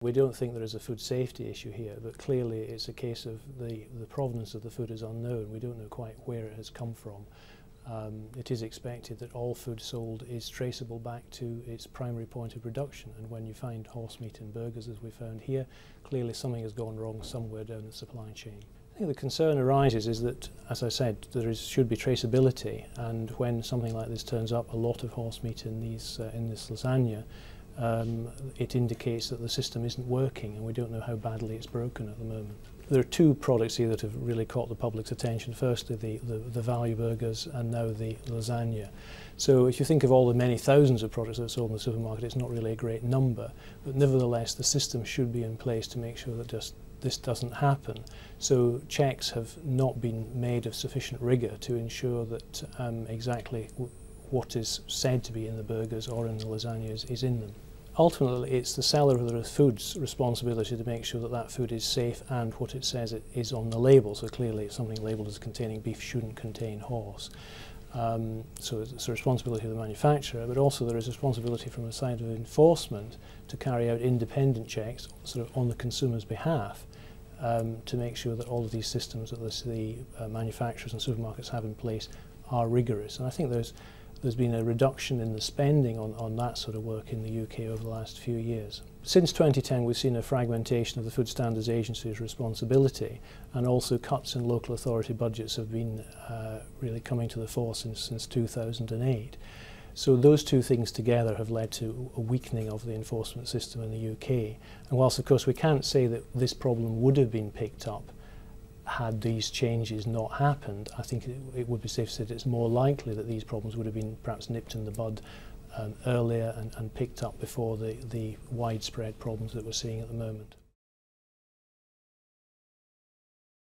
We don't think there is a food safety issue here, but clearly it's a case of the provenance of the food is unknown. We don't know quite where it has come from. It is expected that all food sold is traceable back to its primary point of production, and when you find horse meat in burgers as we found here, clearly something has gone wrong somewhere down the supply chain. I think the concern arises is that, as I said, should be traceability, and when something like this turns up, a lot of horse meat in this lasagna, it indicates that the system isn't working, and we don't know how badly it's broken at the moment. There are two products here that have really caught the public's attention. Firstly, the value burgers, and now the lasagna. So if you think of all the many thousands of products that are sold in the supermarket, it's not really a great number, but nevertheless the system should be in place to make sure that this doesn't happen. So checks have not been made of sufficient rigour to ensure that exactly what is said to be in the burgers or in the lasagnas is in them. Ultimately, it's the seller of the food's responsibility to make sure that that food is safe and what it says it is on the label. So clearly, if something labelled as containing beef shouldn't contain horse. So it's a responsibility of the manufacturer, but also there is a responsibility from the side of enforcement to carry out independent checks sort of on the consumer's behalf to make sure that all of these systems that the manufacturers and supermarkets have in place are rigorous. And I think there's been a reduction in the spending on that sort of work in the UK over the last few years. Since 2010 we've seen a fragmentation of the Food Standards Agency's responsibility, and also cuts in local authority budgets have been really coming to the fore since 2008. So those two things together have led to a weakening of the enforcement system in the UK. And whilst of course we can't say that this problem would have been picked up had these changes not happened, I think it would be safe to say that it's more likely that these problems would have been perhaps nipped in the bud earlier and picked up before the widespread problems that we're seeing at the moment.